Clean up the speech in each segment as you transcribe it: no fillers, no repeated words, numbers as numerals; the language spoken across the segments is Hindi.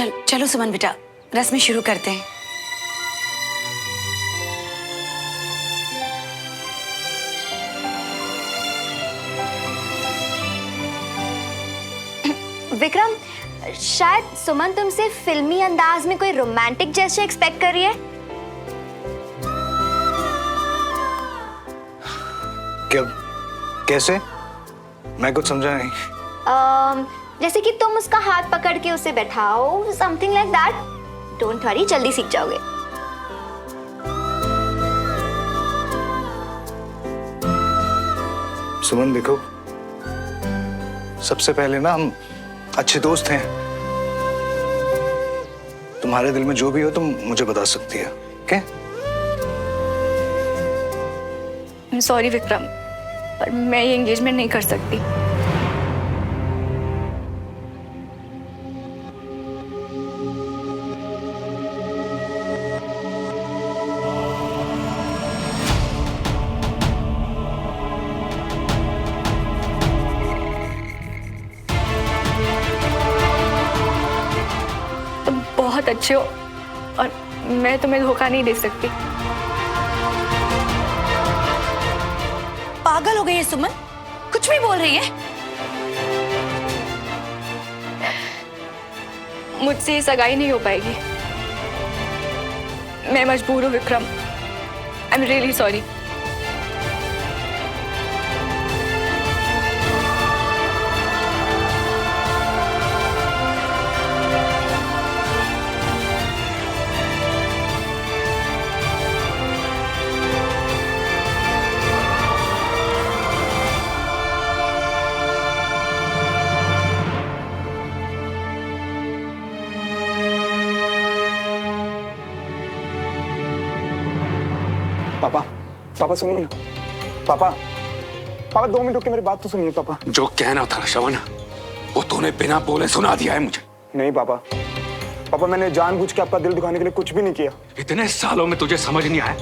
चलो सुमन बेटा, रस्में शुरू करते हैं। विक्रम, शायद सुमन तुमसे फिल्मी अंदाज में कोई रोमांटिक जेस्चर एक्सपेक्ट कर रही है। क्या? कैसे? मैं कुछ समझा नहीं। जैसे कि तुम उसका हाथ पकड़ के उसे बैठाओ, something like that. Don't worry, जल्दी सीख जाओगे। सुमन देखो, सबसे पहले ना हम अच्छे दोस्त हैं। तुम्हारे दिल में जो भी हो तुम मुझे बता सकती है, ओके? सॉरी विक्रम, पर मैं ये एंगेजमेंट नहीं कर सकती। तुम बहुत अच्छे हो और मैं तुम्हें धोखा नहीं दे सकती। पागल हो गई है सुमन, कुछ भी बोल रही है। मुझसे ये सगाई नहीं हो पाएगी। मैं मजबूर हूँ Vikram. I am really sorry. पापा, पापा सुनिए ना। पापा, पापा 2 मिनट रुक के मेरी बात तो सुनिए पापा। जो कहना था श्रवण, वो तूने बिना बोले सुना दिया है मुझे। नहीं पापा, पापा मैंने जानबूझ के आपका दिल दुखाने के लिए कुछ भी नहीं किया। इतने सालों में तुझे समझ नहीं आया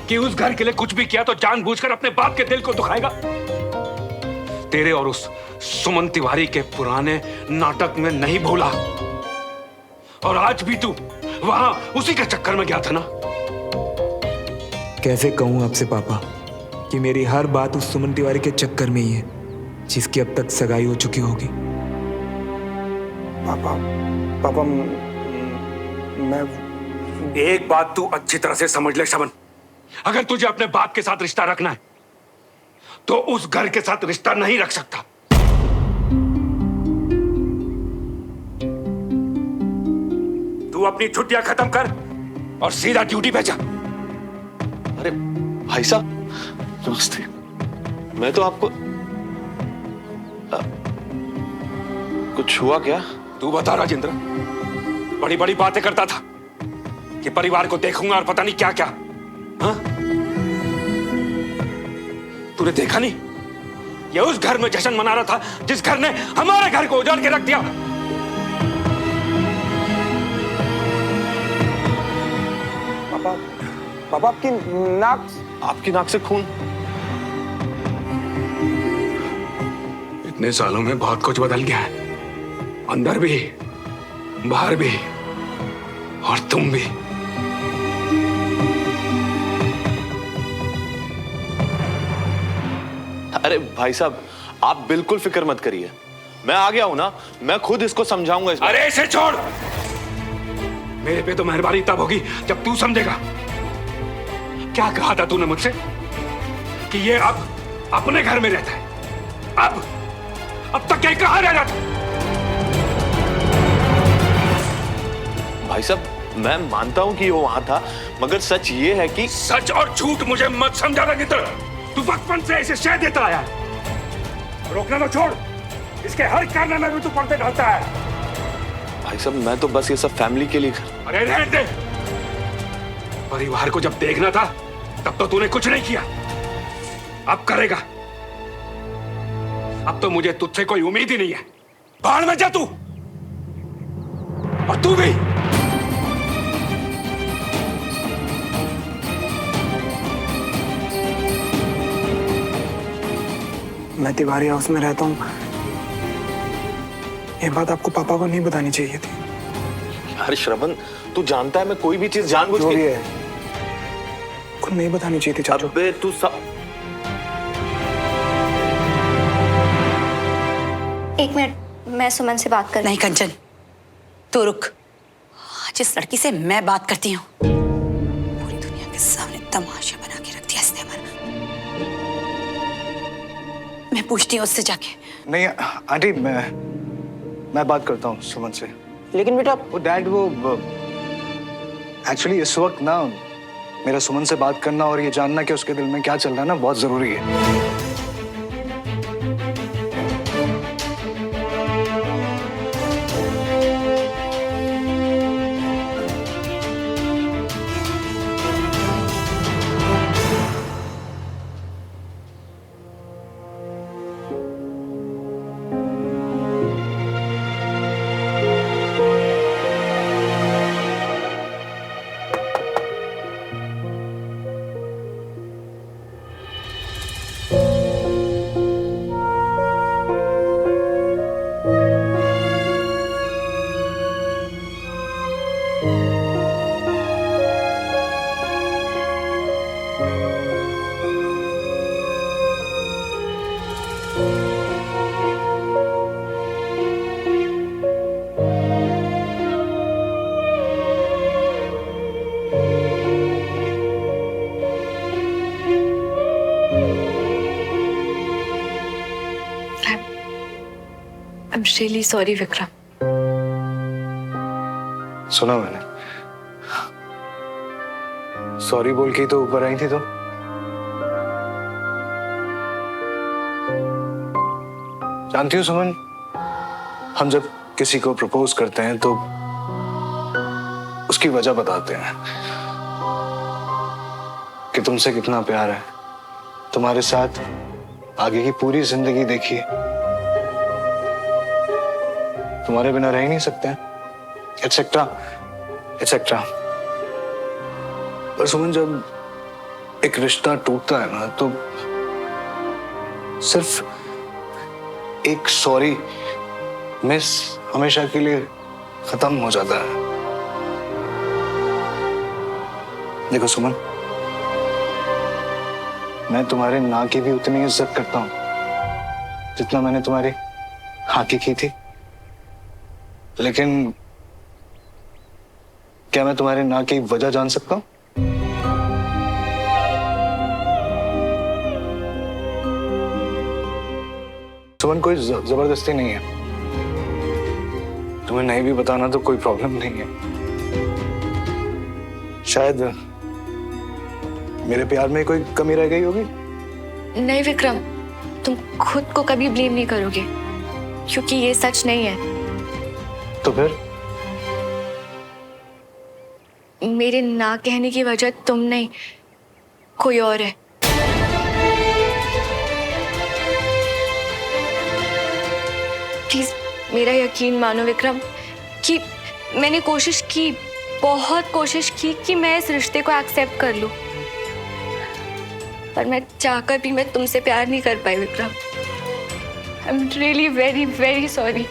कि उस घर के लिए कुछ भी किया तो जानबूझकर अपने बाप के दिल को दुखाएगा। तेरे और उस सुमन तिवारी के पुराने नाटक में नहीं भूला, और आज भी तू वहां उसी के चक्कर में गया था ना। कैसे कहूं आपसे पापा कि मेरी हर बात उस सुमन तिवारी के चक्कर में ही है, जिसकी अब तक सगाई हो चुकी होगी। पापा, पापा मैं एक बात तू अच्छी तरह से समझ ले श्रवण, अगर तुझे अपने बाप के साथ रिश्ता रखना है तो उस घर के साथ रिश्ता नहीं रख सकता। तू अपनी छुट्टियां खत्म कर और सीधा ड्यूटी पे जा। अरे भाई साहब, नमस्ते। मैं तो आपको कुछ हुआ क्या? तू बता राजेंद्र, बड़ी बड़ी बातें करता था कि परिवार को देखूंगा और पता नहीं क्या क्या। हाँ? तूने देखा नहीं, ये उस घर में जश्न मना रहा था जिस घर ने हमारे घर को उजाड़ के रख दिया। पापा, पापा आपकी नाक से खून। इतने सालों में बहुत कुछ बदल गया है, अंदर भी बाहर भी, और तुम भी। अरे भाई साहब, आप बिल्कुल फिक्र मत करिए, मैं आ गया हूं ना, मैं खुद इसको समझाऊंगा। अरे इसे छोड़, मेरे पे तो मेहरबानी तब होगी जब तू समझेगा। क्या कहा था तूने मुझसे कि ये अब अपने घर में रहता है? अब तक ये कहां रह रहा था? भाई साहब, मैं मानता हूं कि वो वहां था, मगर सच ये है कि सच और झूठ मुझे मत समझा राजेंद्र। तू बचपन से इसे शह देता आया है। रोकना तो छोड़, इसके हर कारनामे में भी तू पर्दे डालता है। भाई साहब, मैं तो बस ये सब फैमिली के लिए अरे रहने दे। परिवार को जब देखना था तब तो तूने कुछ नहीं किया, अब करेगा। अब तो मुझे तुझसे कोई उम्मीद ही नहीं है। बाहर में जा तू, और तू भी। मैं तिवारी हाउस में रहता हूँ, ये बात आपको पापा को नहीं बतानी चाहिए थी। यार श्रवण, तू जानता है मैं कोई भी चीज जानबूझ जो भी के। है को नहीं बतानी चाहिए थी चाचू। अबे तू सब एक मिनट, मैं सुमन से बात कर। नहीं कंचन, तू रुक। आज इस लड़की से मैं बात करती हूँ। पूरी दुनिया के सामने तमाशा बना के रख दिया इसने हमारा। मैं पूछती हूँ उससे जाके। नहीं आंटी, मैं बात करता हूँ सुमन से। लेकिन बेटा वो डैड, वो एक्चुअली इस वक्त ना मेरा सुमन से बात करना और ये जानना कि उसके दिल में क्या चल रहा है ना बहुत जरूरी है। I'm really sorry, Vikram. सुना मैंने, सॉरी बोल के तो ऊपर आई थी। तो जानती हो सुमन, हम जब किसी को प्रपोज करते हैं तो उसकी वजह बताते हैं कि तुमसे कितना प्यार है, तुम्हारे साथ आगे की पूरी जिंदगी देखिए, तुम्हारे बिना रह ही नहीं सकते, एटसेट्रा एटसेट्रा। पर सुमन, जब एक रिश्ता टूटता है ना तो सिर्फ एक सॉरी मिस हमेशा के लिए खत्म हो जाता है। देखो सुमन, मैं तुम्हारे ना की भी उतनी इज्जत करता हूं जितना मैंने तुम्हारी हाँ की थी। लेकिन क्या मैं तुम्हारे ना की वजह जान सकता हूं? सुमन, कोई जबरदस्ती नहीं है। तुम्हें नहीं भी बताना तो कोई प्रॉब्लम नहीं है। शायद मेरे प्यार में कोई कमी रह गई होगी। नहीं विक्रम, तुम खुद को कभी ब्लेम नहीं करोगे, क्योंकि ये सच नहीं है। तो फिर मेरे ना कहने की वजह तुम नहीं, कोई और है। प्लीज मेरा यकीन मानो विक्रम कि मैंने कोशिश की, बहुत कोशिश की कि मैं इस रिश्ते को एक्सेप्ट कर लूं, पर मैं चाहकर भी मैं तुमसे प्यार नहीं कर पाई Vikram. I am really very very sorry.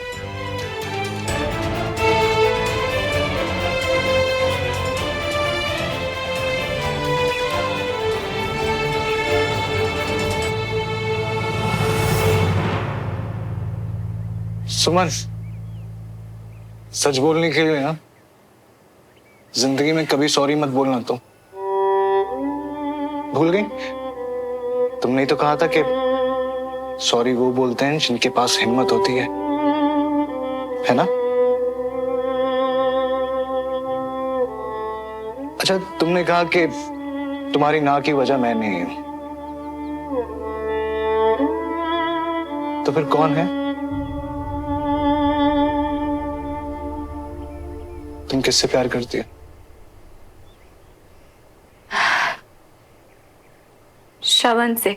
Suman, सच बोलने के लिए ना जिंदगी में कभी सॉरी मत बोलना। तुम भूल गई? तुमने तो कहा था कि सॉरी वो बोलते हैं जिनके पास हिम्मत होती है ना? अच्छा, तुमने कहा कि तुम्हारी ना की वजह मैं नहीं हूं, तो फिर कौन है? तुम किससे प्यार करती हो? श्रवण से।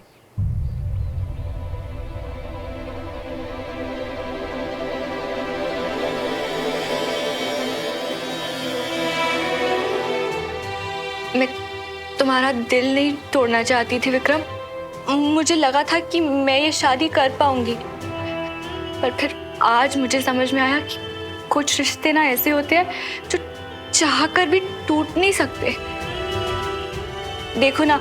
मैं तुम्हारा दिल नहीं तोड़ना चाहती थी विक्रम। मुझे लगा था कि मैं ये शादी कर पाऊंगी, पर फिर आज मुझे समझ में आया कि कुछ रिश्ते ना ऐसे होते हैं जो चाह कर भी टूट नहीं सकते। देखो ना,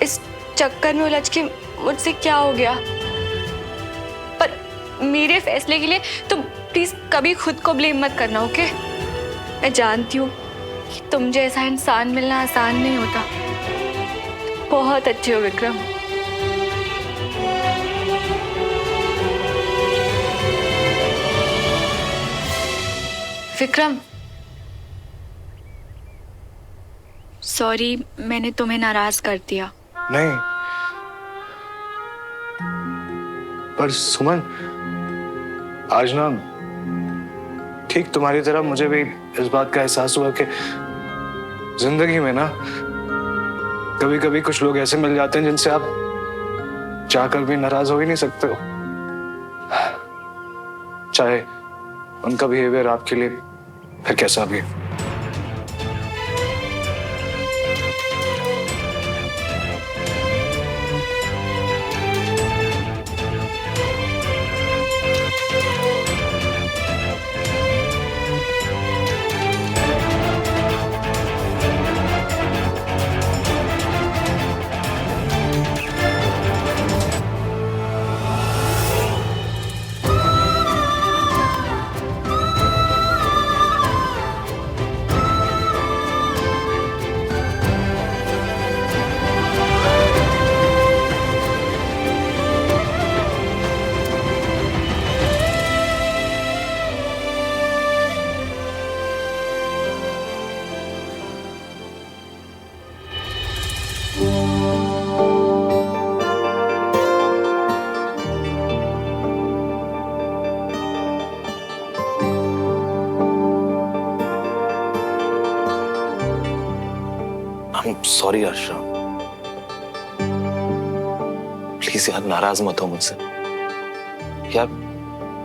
इस चक्कर में उलझ के मुझसे क्या हो गया। पर मेरे फैसले के लिए तुम प्लीज कभी खुद को ब्लेम मत करना, ओके? मैं जानती हूँ कि तुम जैसा इंसान मिलना आसान नहीं होता। बहुत अच्छे हो विक्रम। विक्रम, सॉरी, मैंने तुम्हें नाराज कर दिया। नहीं, पर सुमन, आज ना ठीक तुम्हारी तरह मुझे भी इस बात का एहसास हुआ कि जिंदगी में ना कभी कभी कुछ लोग ऐसे मिल जाते हैं जिनसे आप चाहकर भी नाराज हो ही नहीं सकते हो, चाहे उनका बिहेवियर आपके लिए फिर कैसा भी। सॉरी अर्शा, प्लीज यार नाराज मत हो मुझसे। यार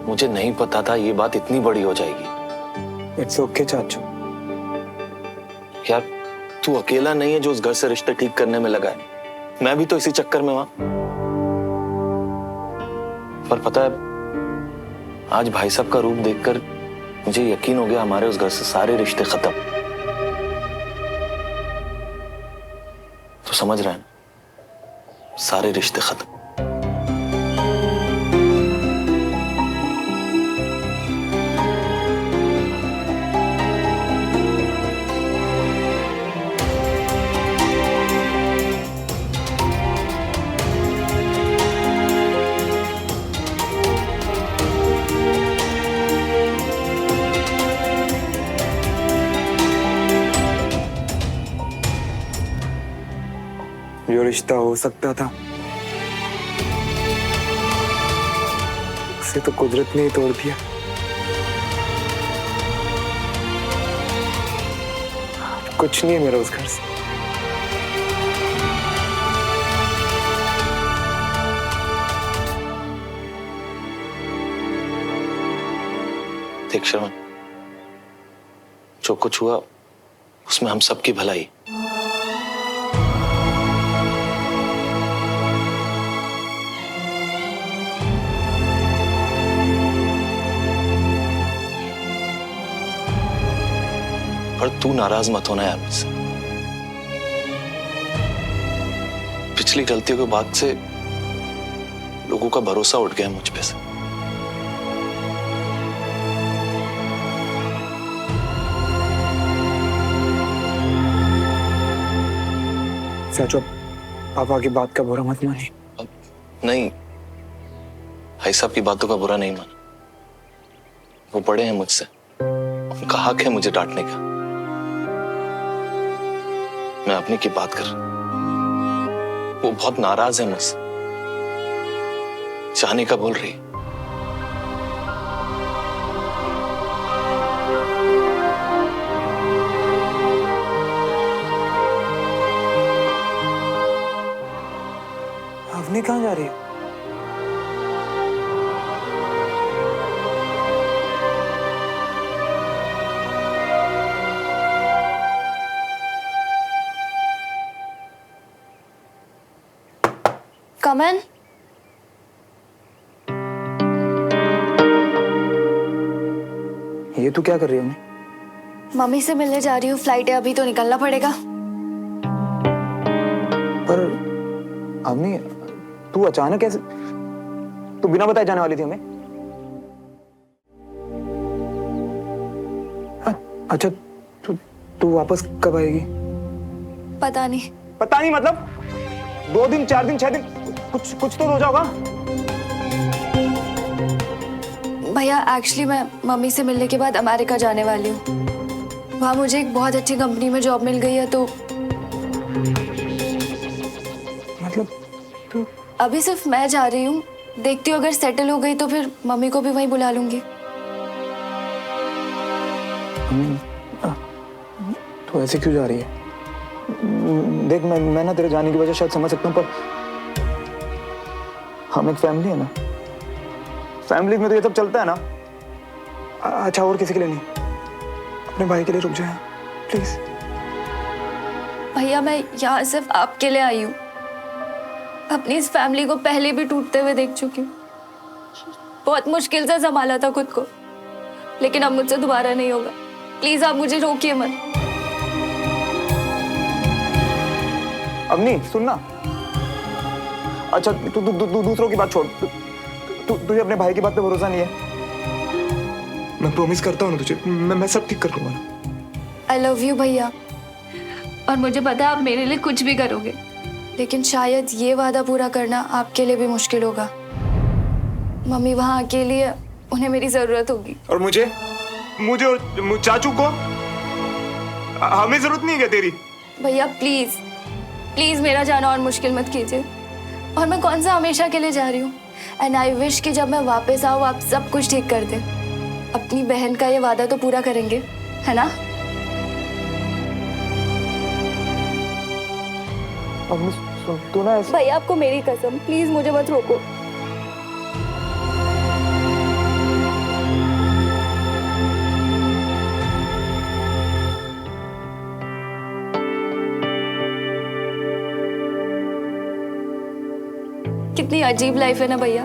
मुझे नहीं पता था ये बात इतनी बड़ी हो जाएगी। इट्स ओके चाचू। यार तू अकेला नहीं है जो उस घर से रिश्ते ठीक करने में लगा है, मैं भी तो इसी चक्कर में वहां। पर पता है, आज भाई साहब का रूप देखकर मुझे यकीन हो गया हमारे उस घर से सारे रिश्ते खत्म। तो समझ रहे हैं, सारे रिश्ते खत्म। जो रिश्ता हो सकता था उसे तो कुदरत ने ही तोड़ दिया। कुछ नहीं है मेरा उस घर से। देख श्रवण, जो कुछ हुआ उसमें हम सबकी भलाई। पर तू नाराज मत होना यार मुझसे। पिछली गलतियों के बाद से लोगों का भरोसा उठ गया मुझ पे से। चाचू, पापा की बात का बुरा मत मानिए। नहीं, भाई साहब की बातों का बुरा नहीं माना। वो बड़े हैं मुझसे, उनका हक है मुझे डांटने का। मैं अपनी की बात कर, वो बहुत नाराज है मुझसे, जाने का बोल रही। आपने कहाँ जा रही है? Come in. ये तू क्या कर रही है? मम्मी से मिलने जा रही हूँ, फ्लाइट है अभी तो निकलना पड़ेगा। पर अम्मी, तू अचानक कैसे, तू बिना बताए जाने वाली थी हमें? अच्छा, तू वापस कब आएगी? पता नहीं। पता नहीं मतलब 2 दिन, 4 दिन, 6 दिन, कुछ तो रोज होगा। भैया एक्चुअली मैं मम्मी से मिलने के बाद अमेरिका जाने वाली हूँ। वहाँ मुझे एक बहुत अच्छी कंपनी में जॉब मिल गई है, तो मतलब तू अभी सिर्फ मैं जा रही हूँ। देखती हूँ अगर सेटल हो गई तो फिर मम्मी को भी वहीं बुला लूंगी। तू ऐसे क्यों जा रही है? देख, मैं ना तेरे जाने की वजह शायद समझ सकता हूँ, पर हम एक फैमिली है ना। फैमिली में तो ये सब चलता है ना। अच्छा, और किसी के लिए नहीं, अपने भाई के लिए रुक जाए प्लीज। भैया मैं यहाँ सिर्फ आपके लिए आई हूँ। अपनी इस फैमिली को पहले भी टूटते हुए देख चुकी हूँ। बहुत मुश्किल से संभाला था खुद को, लेकिन अब मुझसे दोबारा नहीं होगा। प्लीज आप मुझे रोकिए मत। अब नहीं सुनना। अच्छा, तू दूसरों की बात छोड़, तुझे अपने भाई की बात पे भरोसा नहीं है? मैं प्रॉमिस करता हूँ ना तुझे, मैं सब ठीक कर दूंगा ना। आई लव यू भैया, और मुझे पता है आप मेरे लिए कुछ भी करोगे, लेकिन शायद ये वादा पूरा करना आपके लिए भी मुश्किल होगा। मम्मी वहाँ अकेली है, उन्हें मेरी जरूरत होगी। और मुझे और चाचू को हमें जरूरत नहीं है क्या तेरी? भैया प्लीज प्लीज मेरा जाना और मुश्किल मत कीजिए। और मैं कौन सा हमेशा के लिए जा रही हूँ। एंड आई विश कि जब मैं वापस आऊँ आप सब कुछ ठीक कर दें। अपनी बहन का ये वादा तो पूरा करेंगे, है ना? अब तू ना ऐसे... भैया आपको मेरी कसम, प्लीज मुझे मत रोको। कितनी अजीब लाइफ है ना भैया।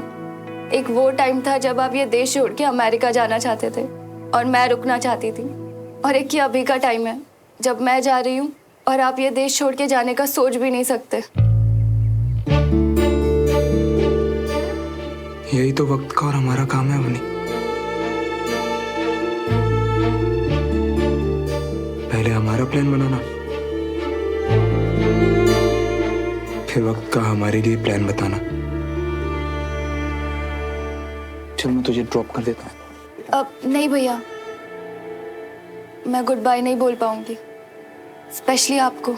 एक वो टाइम था जब आप ये देश छोड़ के अमेरिका जाना चाहते थे और मैं रुकना चाहती थी, और एक ये अभी का टाइम है जब मैं जा रही हूँ और आप ये देश छोड़ के जाने का सोच भी नहीं सकते। यही तो वक्त का और हमारा काम है अवनी। पहले हमारा प्लान बनाना, फिर वक्त का हमारे लिए प्लान बताना। चल मैं तुझे ड्रॉप कर देता हूँ। अब नहीं भैया, मैं गुड बाय नहीं बोल पाऊंगी, स्पेशली आपको।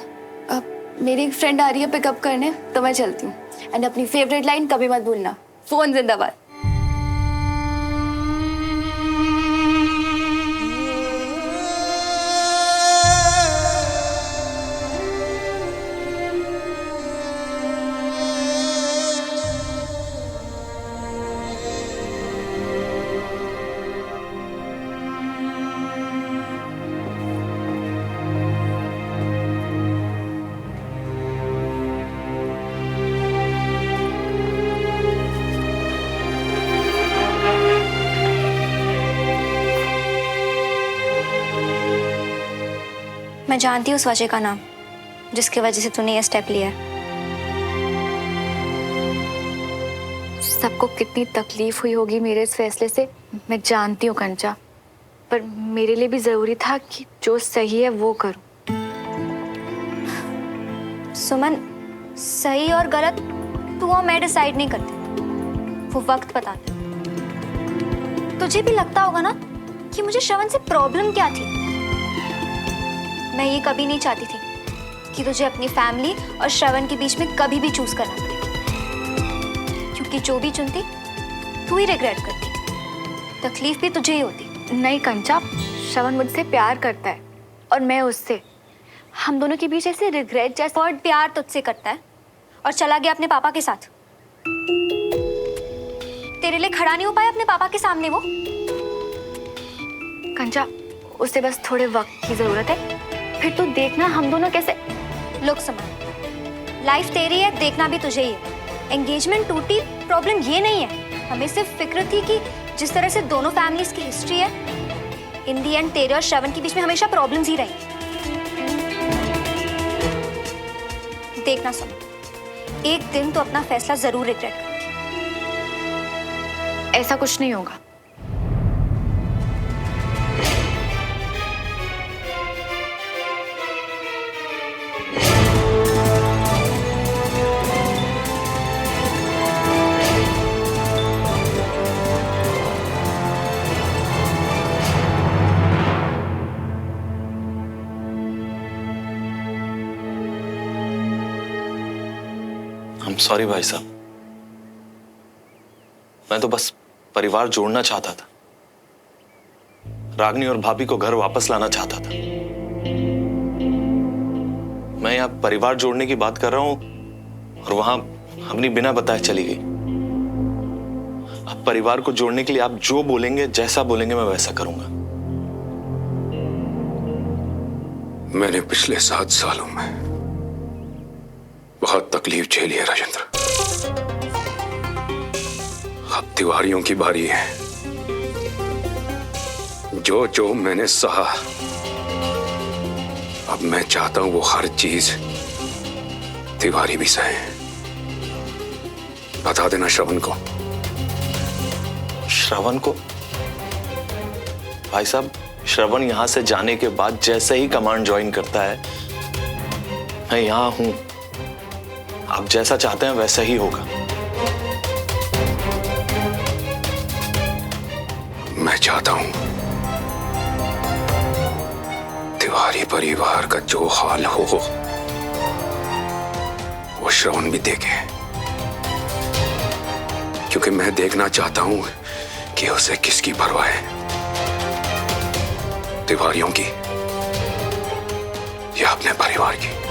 अब मेरी एक फ्रेंड आ रही है पिकअप करने, तो मैं चलती हूँ। एंड अपनी फेवरेट लाइन कभी मत भूलना, फोन जिंदाबाद। मैं जानती हूँ उस वजह का नाम, जिसकी वजह से तूने ये स्टेप लिया है। सबको कितनी तकलीफ हुई होगी मेरे इस फैसले से, मैं जानती हूँ कंचा, पर मेरे लिए भी जरूरी था कि जो सही है वो करूँ। सुमन, सही और गलत तू और मैं डिसाइड नहीं करते, वो वक्त बताता। तुझे भी लगता होगा ना कि मुझे श्रवण से प्रॉब्लम क्या थी। मैं ये कभी नहीं चाहती थी कि तुझे अपनी फैमिली और श्रवण के बीच में कभी भी चूज करना पड़े, क्योंकि जो भी चुनती तू ही रिग्रेट करती, तकलीफ भी तुझे ही होती। नहीं कंचा, श्रवण मुझसे प्यार करता है और मैं उससे। हम दोनों के बीच ऐसे रिग्रेट जैसे। और प्यार तुझसे करता है और चला गया अपने पापा के साथ। तेरे लिए खड़ा नहीं हो पाया अपने पापा के सामने वो। कंचा, उसे बस थोड़े वक्त की जरूरत है, फिर तो देखना हम दोनों कैसे। लुक समझ, लाइफ तेरी है, देखना भी तुझे ही है। एंगेजमेंट टूटी, प्रॉब्लम ये नहीं है। हमें सिर्फ फिक्र थी कि जिस तरह से दोनों फैमिलीज की हिस्ट्री है, इन दी एंड तेरे और श्रवण के बीच में हमेशा प्रॉब्लम्स ही रहेंगी। देखना सुन, एक दिन तो अपना फैसला जरूर रिग्रेट करेगी। ऐसा कुछ नहीं होगा। I'm sorry भाई साहब, मैं तो बस परिवार जोड़ना चाहता था, रागनी और भाभी को घर वापस लाना चाहता था। मैं यहाँ परिवार जोड़ने की बात कर रहा हूं और वहां अपनी बिना बताए चली गई। अब परिवार को जोड़ने के लिए आप जो बोलेंगे, जैसा बोलेंगे, मैं वैसा करूंगा। मैंने पिछले 7 सालों में बहुत तकलीफ झेली है राजेंद्र। अब तिवारियों की बारी है। जो जो मैंने सहा, अब मैं चाहता हूं वो हर चीज तिवारी भी सहे। बता देना श्रवण को। श्रवण को? भाई साहब, श्रवण यहां से जाने के बाद जैसे ही कमांड ज्वाइन करता है, मैं यहां हूं। आप जैसा चाहते हैं वैसा ही होगा। मैं चाहता हूं तिवारी परिवार का जो हाल हो वो श्रवण भी देखे, क्योंकि मैं देखना चाहता हूं कि उसे किसकी परवाह है, तिवारियों की या अपने परिवार की।